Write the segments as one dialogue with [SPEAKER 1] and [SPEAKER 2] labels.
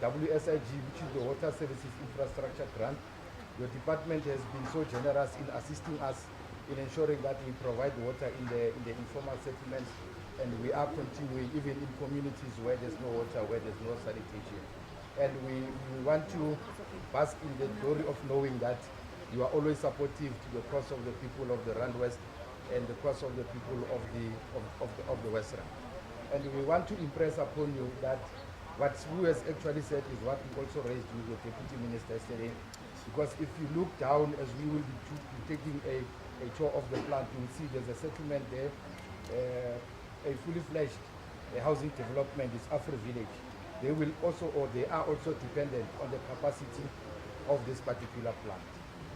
[SPEAKER 1] WSIG, which is the Water Services Infrastructure Grant. Your department has been so generous in assisting us in ensuring that we provide water in the informal settlements, and we are continuing even in communities where there's no water, where there's no sanitation. And we want to bask in the glory of knowing that you are always supportive to the cause of the people of the Rand West and the cause of the people of the Westarand. And we want to impress upon you that what Sisulu has actually said is what we also raised with the Deputy Minister yesterday. Because if you look down, as we will be taking a tour of the plant, you will see there's a settlement there, a fully fledged housing development is Afri Village. They will also, or they are also dependent on the capacity of this particular plant.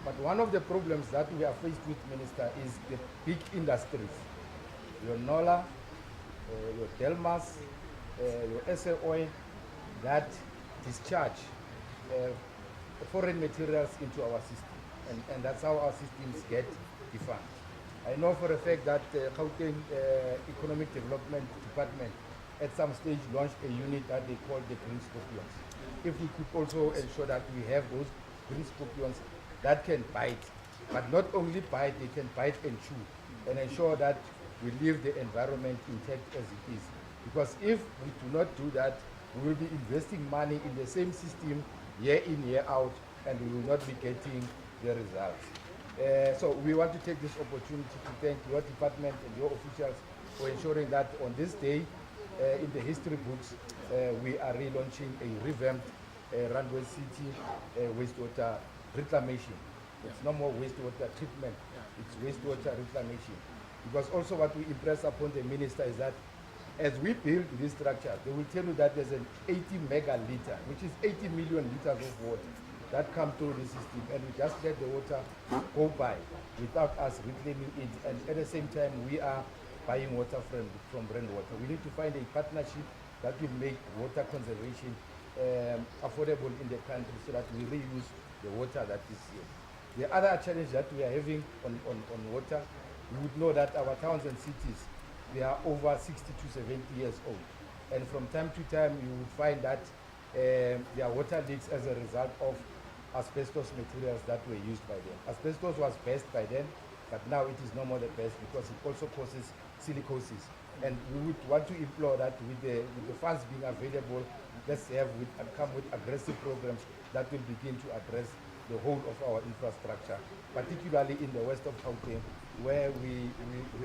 [SPEAKER 1] But one of the problems that we are faced with, Minister, is the big industries. Your NOLA, your Delmas, your SA Oil, that discharge foreign materials into our system. And that's how our systems get defunct. I know for a fact that Gauteng Economic Development Department at some stage launched a unit that they call the Green Scorpions. If we could also ensure that we have those Green Scorpions that can bite, but not only bite, they can bite and chew, and ensure that we leave the environment intact as it is. Because if we do not do that, we will be investing money in the same system year in, year out, and we will not be getting the results. So we want to take this opportunity to thank your department and your officials for ensuring that on this day, in the history books, we are relaunching a revamped Randfontein City wastewater reclamation. It's no more wastewater treatment, it's wastewater reclamation. Because also what we impress upon the minister is that as we build this structure, they will tell you that there's an 80 megaliter, which is 80 million liters of water that come through the system, and we just let the water go by without us reclaiming it, and at the same time we are buying water from rainwater. We need to find a partnership that will make water conservation affordable in the country so that we reuse the water that is here. The other challenge that we are having on water, we would know that our towns and cities, they are over 60 to 70 years old. And from time to time, you would find that there are water leaks as a result of asbestos materials that were used by them. Asbestos was best by then, but now it is no more the best because it also causes silicosis. And we would want to implore that with the funds being available, let's come with aggressive programs that will begin to address the whole of our infrastructure, particularly in the west of Gauteng, where we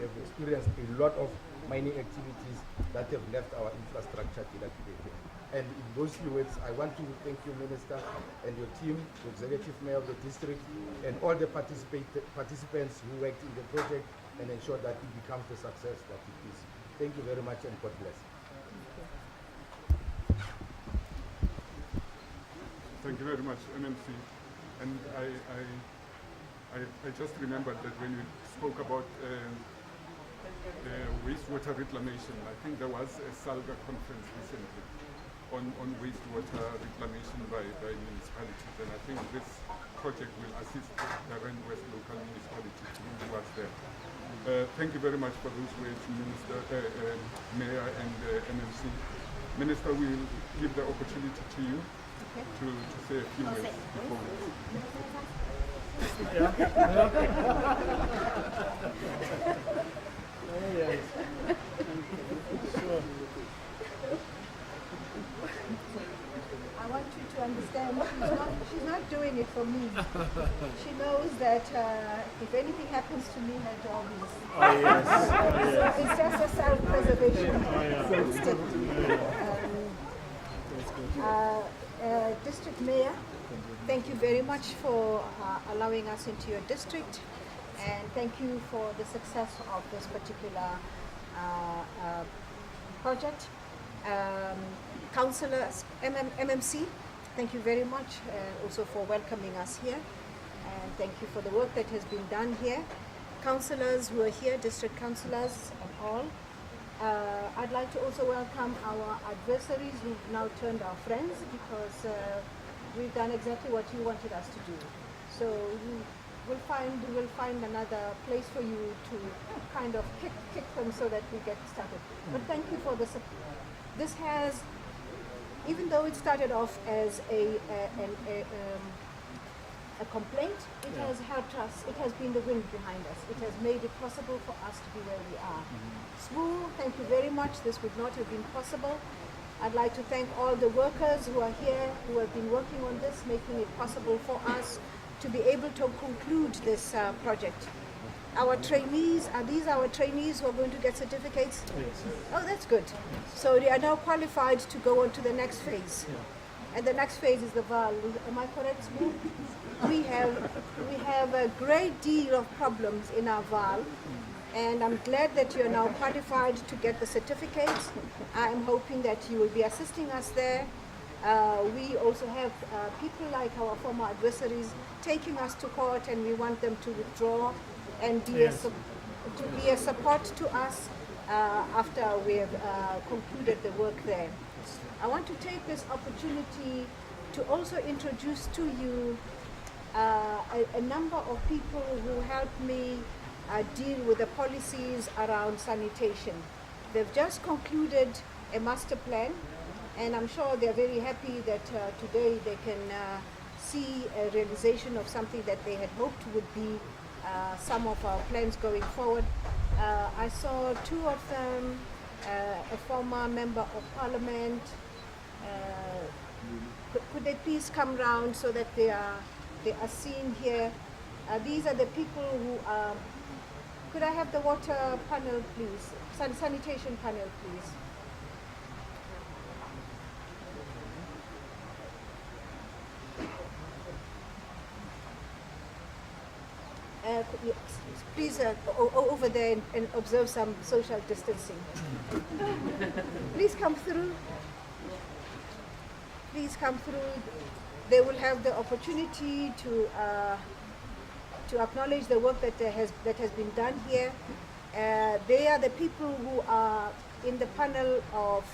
[SPEAKER 1] have experienced a lot of mining activities that have left our infrastructure dilapidated. And in those few words, I want to thank you, Minister, and your team, the Executive Mayor of the district, and all the participants who worked in the project and ensured that it becomes the success that it is. Thank you very much, and God bless.
[SPEAKER 2] Thank you very much, MMC. And I just remembered that when you spoke about wastewater reclamation, I think there was a SALGA conference recently on wastewater reclamation by municipalities, and I think this project will assist the Rand West local municipality towards that. Thank you very much for those words, Minister, Mayor and MMC. Minister, we will give the opportunity to you to say a few words before
[SPEAKER 3] I want you to understand she's not doing it for me. She knows that if anything happens to me, her job is.
[SPEAKER 4] Oh, yes.
[SPEAKER 3] It's just a self-preservation instinct. District Mayor, thank you very much for allowing us into your district, and thank you for the success of this particular project. Councillors, MMC, thank you very much also for welcoming us here, and thank you for the work that has been done here. Councillors who are here, district councillors and all, I'd like to also welcome our adversaries who've now turned our friends, because we've done exactly what you wanted us to do. So we will find another place for you to kind of kick them so that we get started. But thank you for this. This has even though it started off as a complaint, it has helped us. It has been the wind behind us. It has made it possible for us to be where we are. SWU, thank you very much. This would not have been possible. I'd like to thank all the workers who are here, who have been working on this, making it possible for us to be able to conclude this project. Our trainees, are these our trainees who are going to get certificates?
[SPEAKER 4] Yes.
[SPEAKER 3] Oh, that's good. So they are now qualified to go on to the next phase. And the next phase is the VAL. Am I correct, Smoo? We have a great deal of problems in our VAL, and I'm glad that you're now qualified to get the certificates. I'm hoping that you will be assisting us there. We also have people like our former adversaries taking us to court, and we want them to withdraw and be a support to us after we have concluded the work there. I want to take this opportunity to also introduce to you a number of people who helped me deal with the policies around sanitation. They've just concluded a master plan, and I'm sure they're very happy that today they can see a realization of something that they had hoped would be some of our plans going forward. I saw two of them, a former member of parliament. Could they please come round so that they are seen here? These are the people who are. Could I have the water panel, please? Sanitation panel, please. Please over there and observe some social distancing. Please come through. Please come through. They will have the opportunity to acknowledge the work that has been done here. They are the people who are in the panel of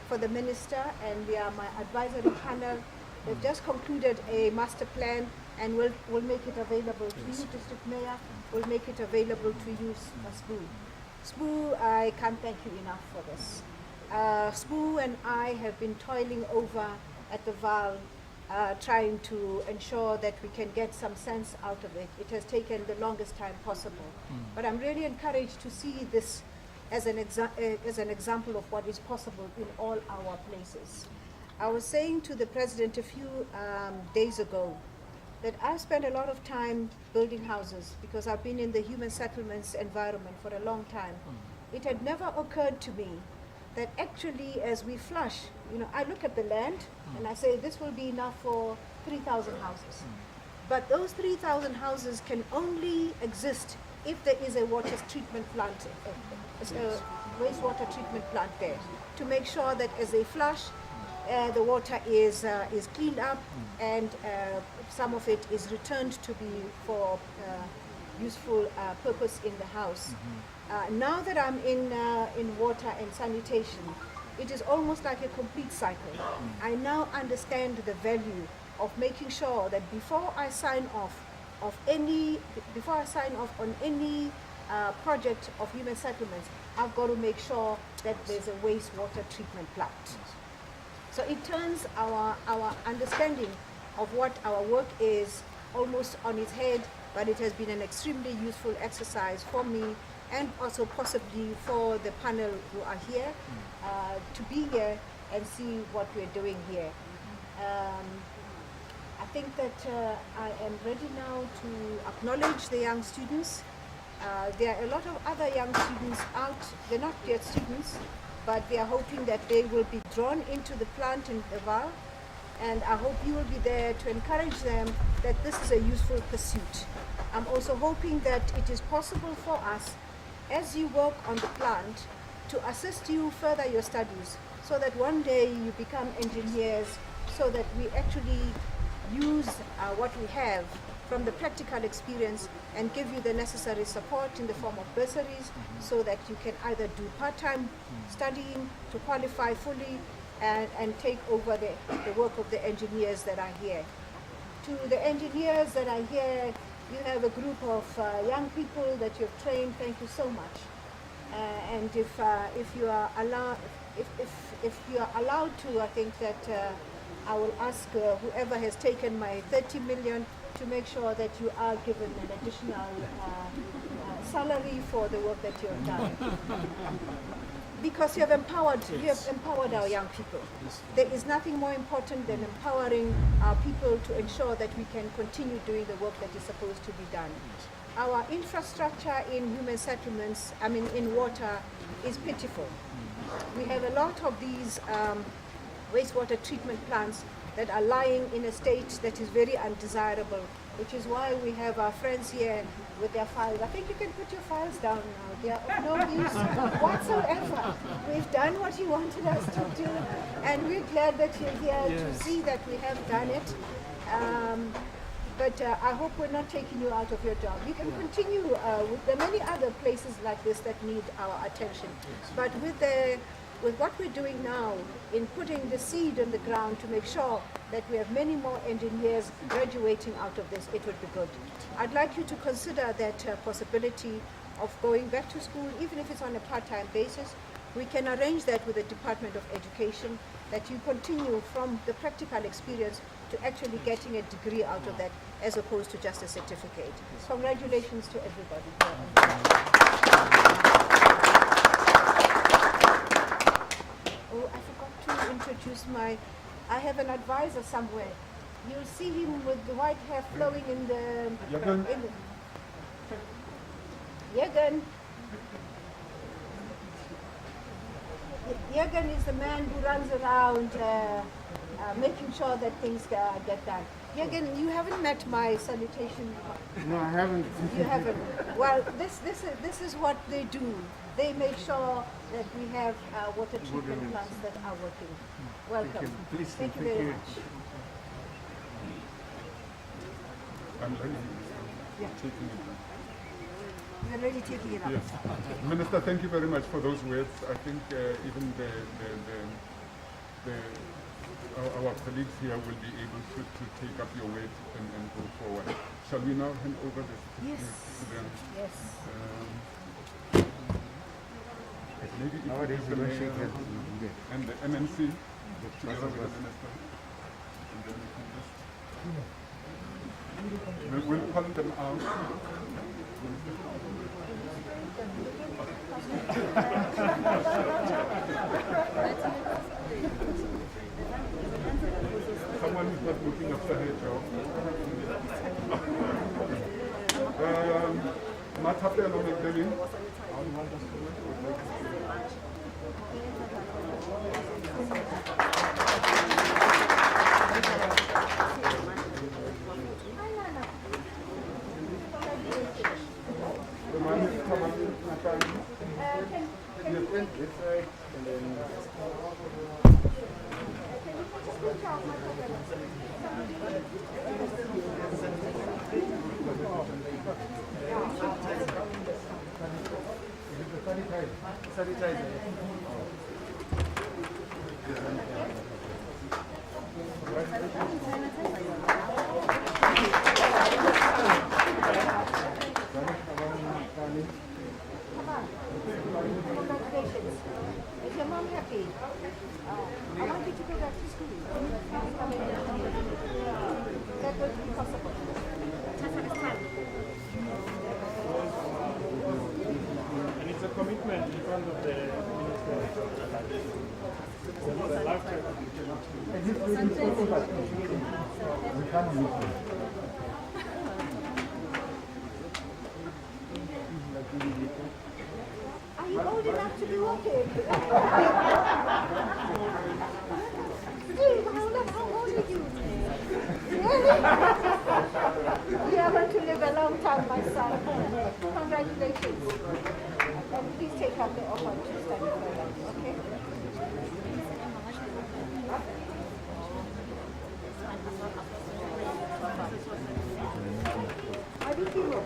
[SPEAKER 3] for the minister, and they are my advisory panel. They've just concluded a master plan, and we'll make it available to you, District Mayor. We'll make it available to you, SPU. SPU, I can't thank you enough for this. SPU and I have been toiling over at the VAL, trying to ensure that we can get some sense out of it. It has taken the longest time possible. But I'm really encouraged to see this as an example of what is possible in all our places. I was saying to the President a few days ago that I've spent a lot of time building houses because I've been in the human settlements environment for a long time. It had never occurred to me that actually as we flush, I look at the land and I say this will be enough for 3,000 houses. But those 3,000 houses can only exist if there is a water treatment plant, a wastewater treatment plant there, to make sure that as they flush, the water is cleaned up and some of it is returned to be for useful purpose in the house. Now that I'm in water and sanitation, it is almost like a complete cycle. I now understand the value of making sure that before I sign off on any project of human settlements, I've got to make sure that there's a wastewater treatment plant. So it turns our understanding of what our work is almost on its head, but it has been an extremely useful exercise for me and also possibly for the panel who are here to be here and see what we're doing here. I think that I am ready now to acknowledge the young students. There are a lot of other young students out. They're not yet students, but they are hoping that they will be drawn into the plant in the VAL, and I hope you will be there to encourage them that this is a useful pursuit. I'm also hoping that it is possible for us, as you work on the plant, to assist you further your studies, so that one day you become engineers, so that we actually use what we have from the practical experience and give you the necessary support in the form of bursaries, so that you can either do part-time studying to qualify fully and take over the work of the engineers that are here. To the engineers that are here, you have a group of young people that you've trained. Thank you so much. And if you are allowed, if you are allowed to, I think that I will ask whoever has taken my 30 million to make sure that you are given an additional salary for the work that you have done. Because you have empowered our young people. There is nothing more important than empowering our people to ensure that we can continue doing the work that is supposed to be done. Our infrastructure in human settlements, in water, is pitiful. We have a lot of these wastewater treatment plants that are lying in a state that is very undesirable, which is why we have our friends here with their files. I think you can put your files down now. They are of no use whatsoever. We've done what you wanted us to do, and we're glad that you're here to see that we have done it. But I hope we're not taking you out of your job. You can continue there are many other places like this that need our attention. But with what we're doing now in putting the seed on the ground to make sure that we have many more engineers graduating out of this, it would be good. I'd like you to consider that possibility of going back to school, even if it's on a part-time basis. We can arrange that with the Department of Education, that you continue from the practical experience to actually getting a degree out of that, as opposed to just a certificate. Congratulations to everybody. Oh, I forgot to introduce I have an advisor somewhere. You'll see him with the white hair flowing in the... Jürgen. Jürgen is the man who runs around making sure that things get done. Jürgen, you haven't met my sanitation...
[SPEAKER 4] No, I haven't.
[SPEAKER 3] You haven't. Well, this is what they do. They make sure that we have water treatment plants that are working. Welcome. Thank you very much.
[SPEAKER 2] I'm ready.
[SPEAKER 3] Yeah.
[SPEAKER 2] Taking it.
[SPEAKER 3] You're really taking it up.
[SPEAKER 2] Yes. Minister, thank you very much for those words. I think even our colleagues here will be able to take up your word and go forward. Shall we now hand over this to them?
[SPEAKER 3] Yes.
[SPEAKER 2] Maybe if
[SPEAKER 4] Nowadays
[SPEAKER 2] the
[SPEAKER 4] we don't
[SPEAKER 2] mayor
[SPEAKER 4] shake hands.
[SPEAKER 2] and the MNC together with the minister. And then we can just... We'll call them out. Someone who's not looking after her job. Matapelo Magdalene.
[SPEAKER 3] Congratulations. Is your mom happy? I want you to go back to school. That would be possible.
[SPEAKER 5] And it's a commitment in front of the minister. It's a lifetime.
[SPEAKER 1] We can't use it.
[SPEAKER 3] Are you old enough to be walking? Steve, how old are you? Really? You are going to live a long time, my son. Congratulations. And please take up the offer to study further, okay? How do you feel?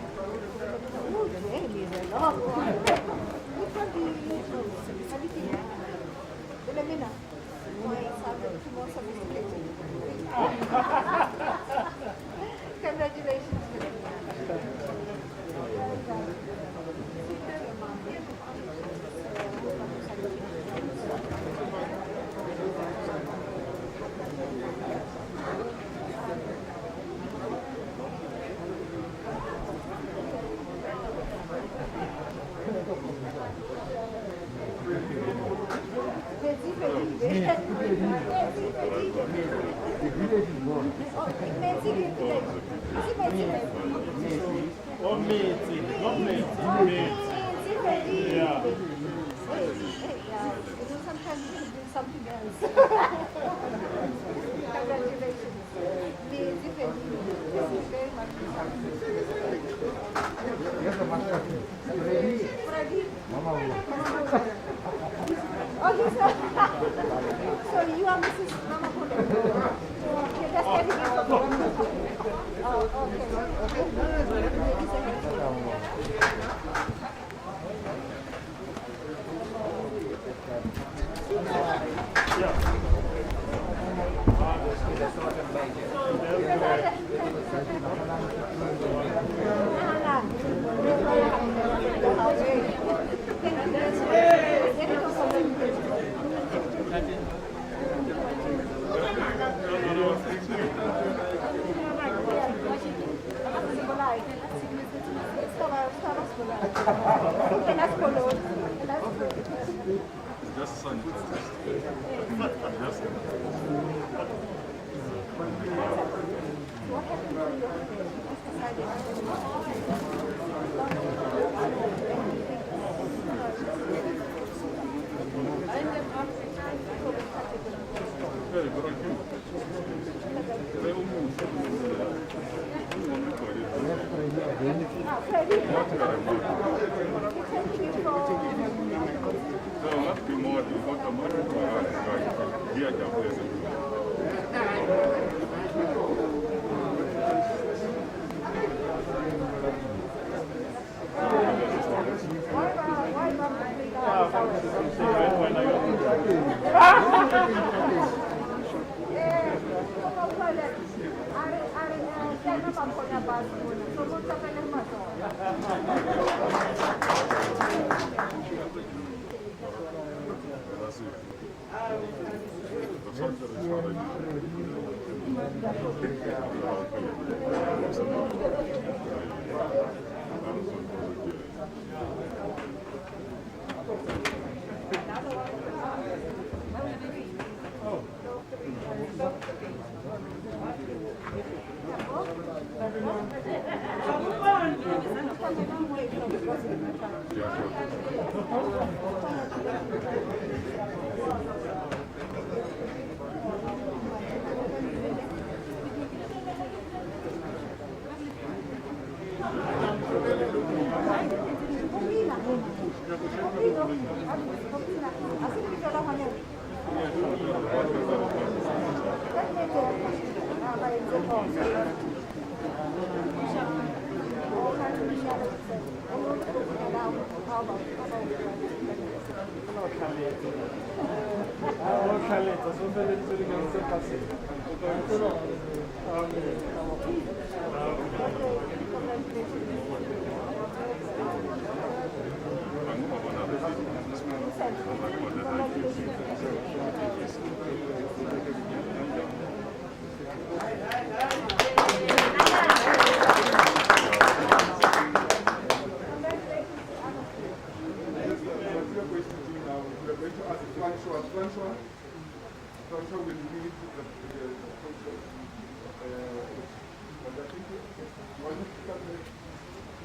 [SPEAKER 3] Oh, Jamie is a long one. Which one do you use most? How do you feel? Wilhelmina? Why sounds a little more sophisticated? Congratulations, Wilhelmina.
[SPEAKER 1] village is gone.
[SPEAKER 5] Oh, Mitzi, not Mitzi. Yeah.
[SPEAKER 3] Sometimes you can do something else. Congratulations. Amazing. This is very much.
[SPEAKER 1] Yes, master.
[SPEAKER 3] Ready?
[SPEAKER 1] Mama.
[SPEAKER 3] Oh, he's not. So you are Mrs. Mama Pula. Okay, that's getting it. Oh,
[SPEAKER 2] Just sanitize.
[SPEAKER 3] What happened to your
[SPEAKER 2] Very good. Very almost. So what be more than what the money here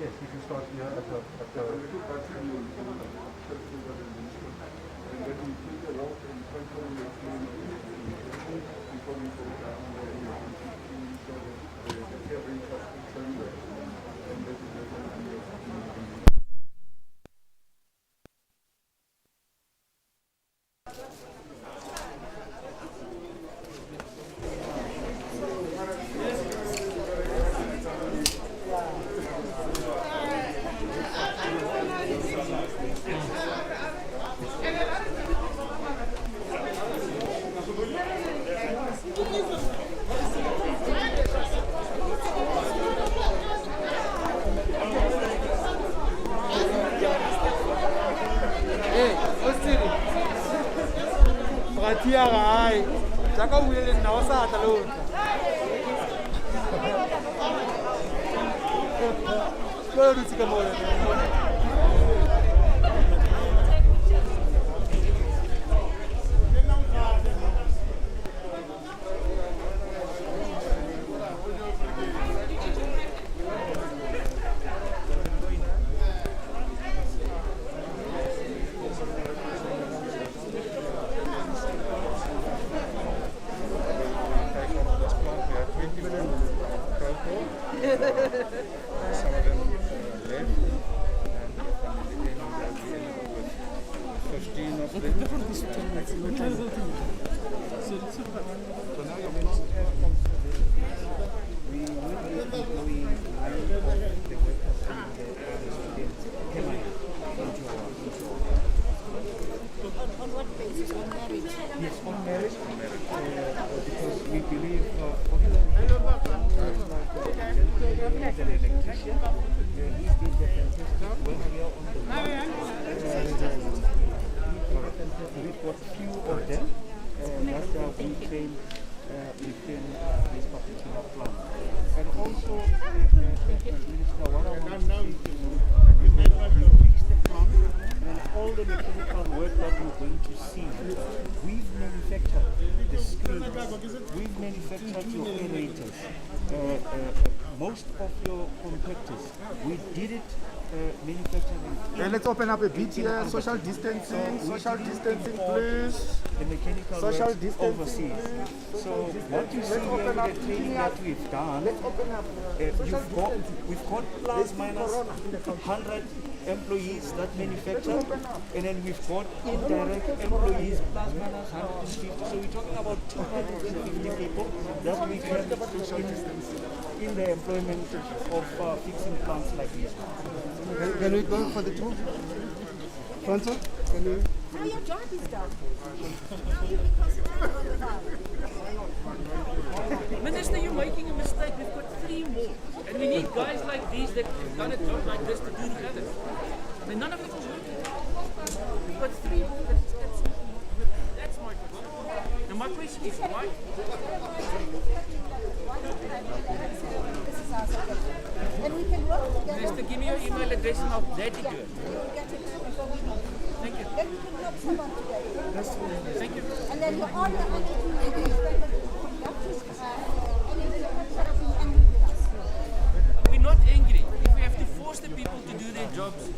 [SPEAKER 1] Yes, we can start here at the
[SPEAKER 2] Some of them left, and finally ended up with 15 of them.
[SPEAKER 1] So now you're not we will be employing many of the workers and the students permanently into our
[SPEAKER 3] On what basis? On merit?
[SPEAKER 1] yes, on merit, because we believe as an electrician, he's been the fantastic work here on the ground. We've got few of them that we train within this particular plan. And also, Minister, what I want to say to you, we fix the plan, and all the mechanical work that we're going to see, we've manufactured the screens, we've manufactured your aerators, most of your compactors, we did it manufacturing.
[SPEAKER 6] Let's open up a bit here. Social distancing, please.
[SPEAKER 1] The mechanical
[SPEAKER 6] Social
[SPEAKER 1] works
[SPEAKER 6] distancing.
[SPEAKER 1] overseas. So what you see here with the training that we've done, we've got plus minus 100 employees that manufacture, and then we've got indirect employees plus minus 150. So we're talking about 250 people that we can in the employment of fixing plants like this.
[SPEAKER 6] Can we go for the tour? Franco, can we?
[SPEAKER 3] Now your job is done. Now you can concentrate on the farm.
[SPEAKER 7] Minister, you're making a mistake. We've got 3 more. And we need guys like these that have done a job like this to do the others. I mean, none of it is working. We've got 3 more. That's my question. Now my question is, why?
[SPEAKER 3] This is our secretary. And we can work together.
[SPEAKER 7] Minister, give me your email address and I'll gladly do it.
[SPEAKER 3] We'll get it before we leave.
[SPEAKER 7] Thank you.
[SPEAKER 3] Then we can help someone together.
[SPEAKER 7] Thank you.
[SPEAKER 3] And then all your attitude is better to conduct anything that is angry with us.
[SPEAKER 7] We're not angry. If we have to force the people to do their jobs,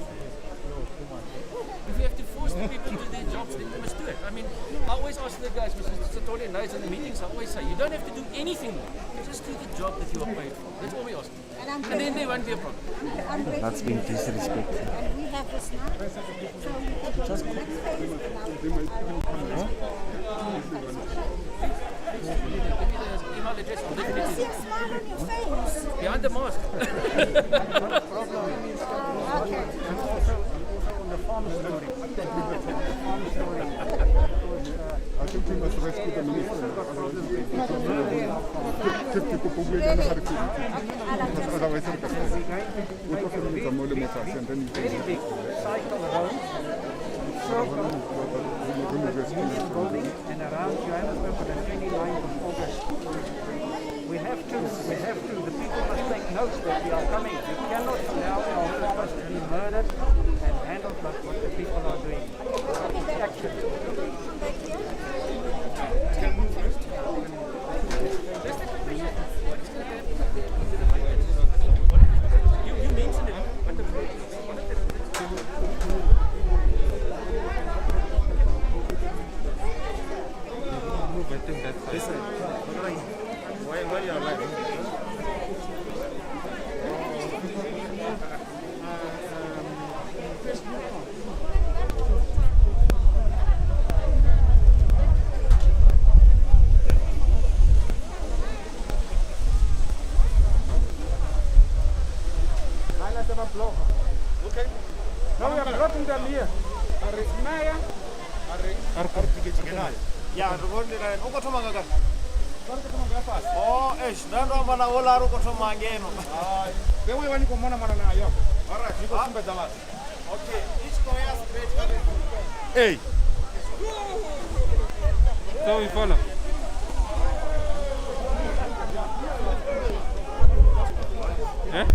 [SPEAKER 7] then they must do it. I mean, I always ask the guys, Mr. Satoli knows in the meetings, I always say, you don't have to do anything more. Just do the job that you are paid for. That's all we ask. And then there won't be a problem.
[SPEAKER 1] That's been disrespectful.
[SPEAKER 3] And we have this now. So we can go to the next phase now.
[SPEAKER 7] Email address, I'll
[SPEAKER 3] I
[SPEAKER 7] definitely
[SPEAKER 3] see a smile on your face.
[SPEAKER 7] behind the mask.
[SPEAKER 3] Okay.
[SPEAKER 2] I think we must rescue the minister. Otherwise, we'll talk about the more democracy and then you can
[SPEAKER 1] Cycle around, circle Union Building and around Johannesburg on the 29th of August. We have to, the people must take notes that we are coming. We cannot allow our workers to be murdered and handled like what the people are doing. Action.
[SPEAKER 7] You mentioned it, but the
[SPEAKER 6] Okay. Now we are dropping them here.
[SPEAKER 8] Ya, rukundi rain. Uko thoma ngaka? Oh, nando mana ola ruko thoma ngeno.
[SPEAKER 6] Wewe wani kumona mana nayo.
[SPEAKER 8] Alright,
[SPEAKER 6] Niko simbe zamani.
[SPEAKER 8] okay. Each coin straight. Hey.
[SPEAKER 6] So we follow. Eh?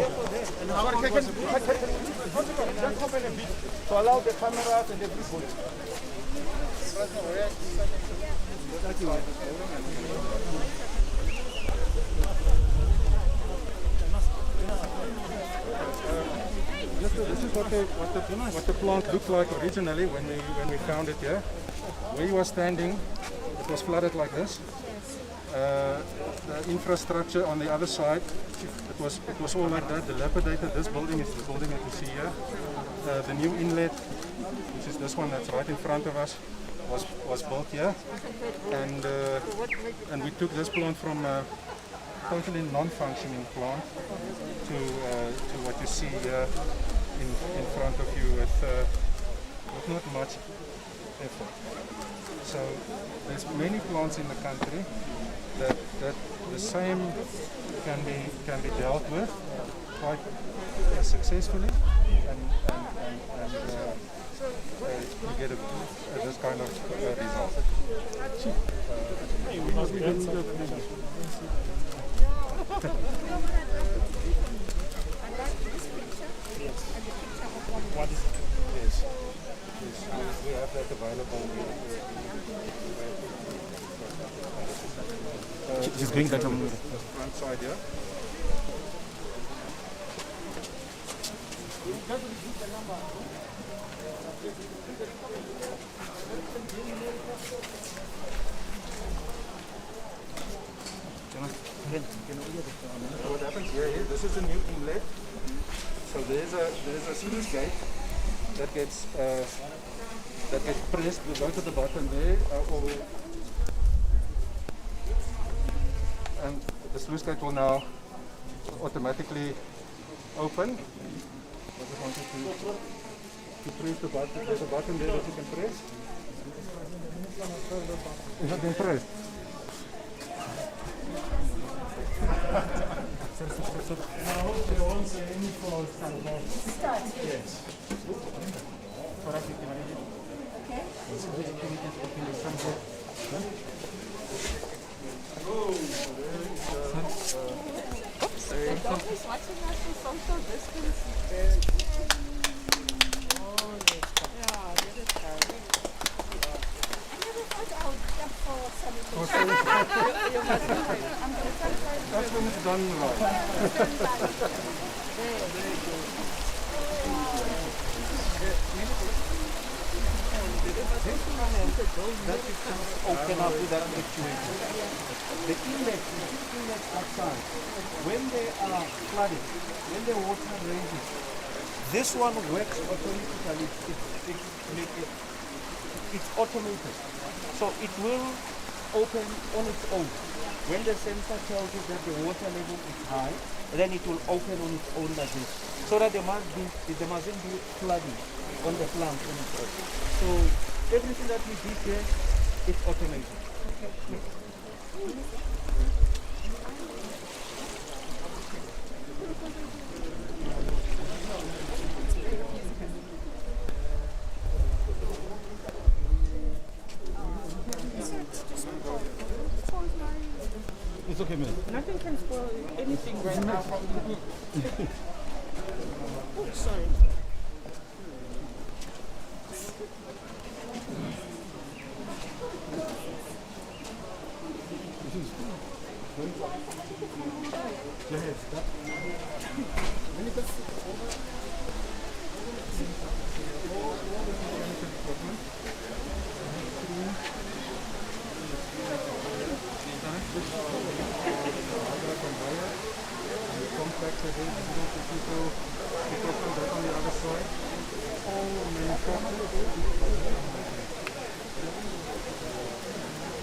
[SPEAKER 8] And how long was it?
[SPEAKER 1] Just open a bit to allow the cameras and everybody.
[SPEAKER 5] This is what the plant looked like originally when we found it here. Where you were standing, it was flooded like this. The infrastructure on the other side, it was all like that, dilapidated. This building is the building that you see here. The new inlet, which is this one that's right in front of us, was built here. And we took this plant from a totally non-functioning plant to what you see here in front of you with not much effort. So there's many plants in the country that the same can be dealt with quite successfully, and you get this kind of result. What is it? Yes. We have that available.
[SPEAKER 6] Just going back on
[SPEAKER 5] the front side here. What happens here is this is a new inlet. So there's a sluice gate that gets pressed. We go to the button there, and the sluice gate will now automatically open. I just want you to press the button. There's a button there that you can press. Is it been pressed? That's when it's done right.
[SPEAKER 1] Open up with that actuator. The inlets outside, when they are flooded, when the water raises, this one works automatically. It's automated. So it will open on its own. When the sensor tells you that the water level is high, then it will open on its own like this. So that there mustn't be flooding on the plant on its own. So everything that we did here, it's automated.
[SPEAKER 6] It's okay, man.
[SPEAKER 7] Nothing can spoil anything right now from the Oh, sorry.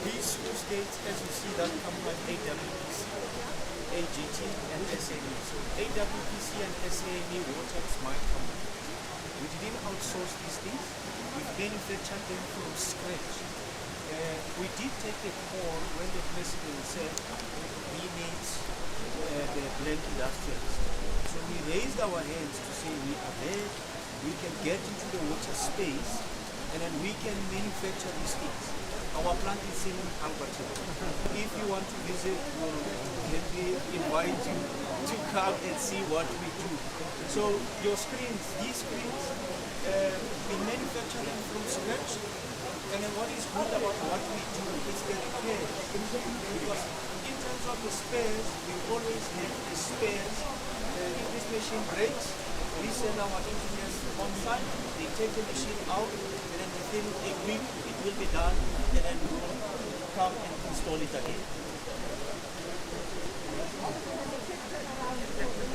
[SPEAKER 8] These sluice gates, as you see, that come from AWPC, AGT, and SAE. So AWPC and SAE water is my company. We didn't outsource these things. We manufactured them from scratch. We did take a call when the president said we need the blank industrials. So we raised our hands to say we are there, we can get into the water space, and then we can manufacture these things. Our plant is in Alberton. If you want to visit, we'll invite you. to come and see what we do. So your screens, these screens, we manufacture them from scratch. And then what is good about what we do is the repair. Because in terms of the spares, we always have the spares. If this machine breaks, we send our engineers on site, they take the machine out, and then within a week it will be done, and then we will come and install it again.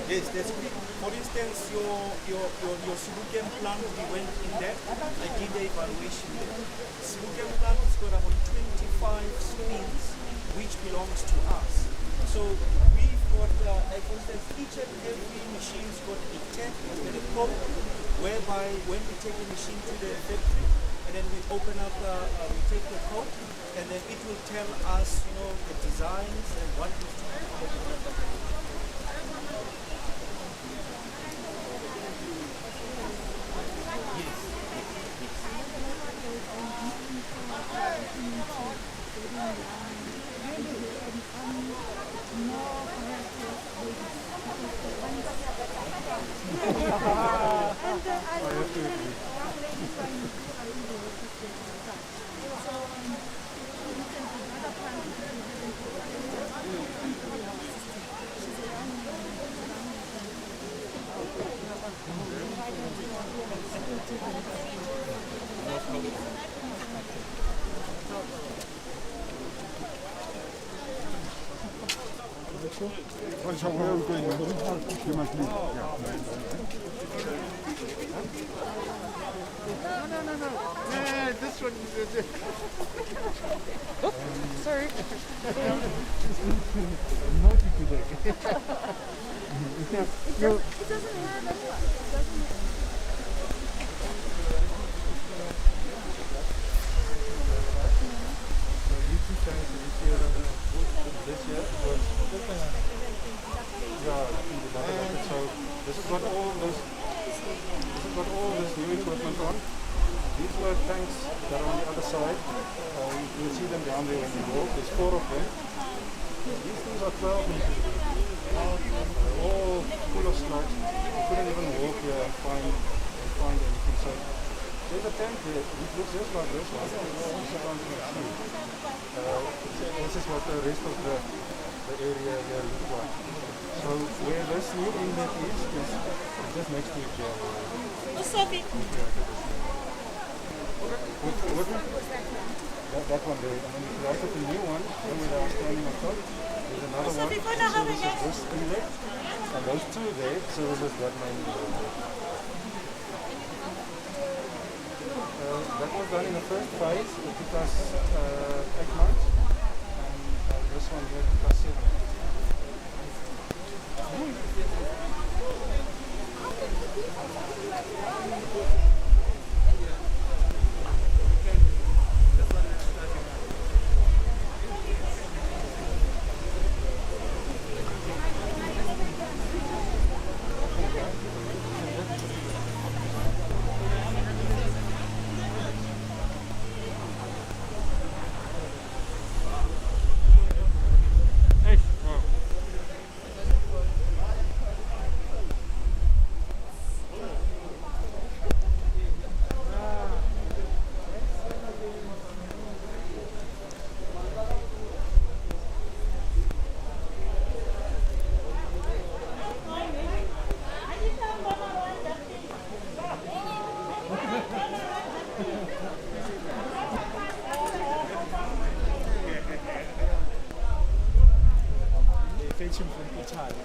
[SPEAKER 8] Yes, that's good. For instance, your Sisulu plant, we went in there, I did the evaluation there. Sisulu plant has got about 25 screens which belongs to us. So we've got, for instance, each and every machine's got a tag and a code, whereby when we take the machine to the factory, and then we open up, we take the code, and then it will tell us, the designs and what we do.
[SPEAKER 6] This one is
[SPEAKER 9] Sorry.
[SPEAKER 6] naughty today.
[SPEAKER 9] It doesn't have anyone. It doesn't.
[SPEAKER 5] This year was so this has got all this new equipment on. These were tanks that are on the other side. You'll see them down there when you walk. There's 4 of them. These things are 12 meters. They're all full of slugs. You couldn't even walk here and find anything. So there's a tank here. It looks just like this one. This is what the rest of the area here looks like. So where this new inlet is just next to each other. That one there. And then if you look at the new one, then we are standing on top. There's another one. Services this inlet. And those 2 there services that main inlet. That was done in the first phase. It took us 8 months. And this one here took us 7.
[SPEAKER 6] Fetch him from Italy.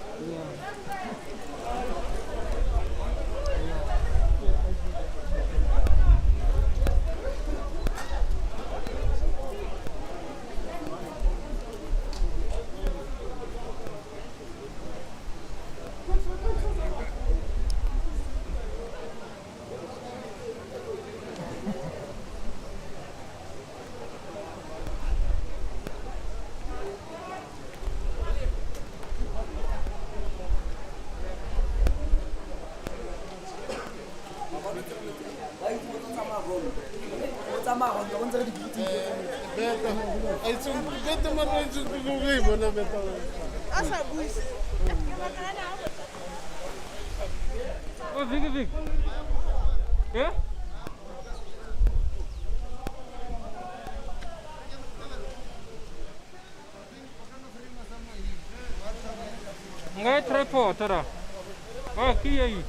[SPEAKER 9] Asa buis.
[SPEAKER 5] Oh, Vic. Yeah? Ngai tripod tara. Ah, ki aí?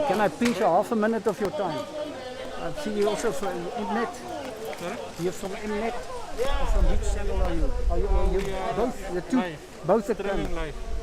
[SPEAKER 6] Can I pinch half a minute of your time? I see you also from Mnet. You're from Mnet? Or from which channel are you? Are you both? The two?
[SPEAKER 5] Live.
[SPEAKER 6] Both at
[SPEAKER 5] Streaming
[SPEAKER 6] once?
[SPEAKER 5] live.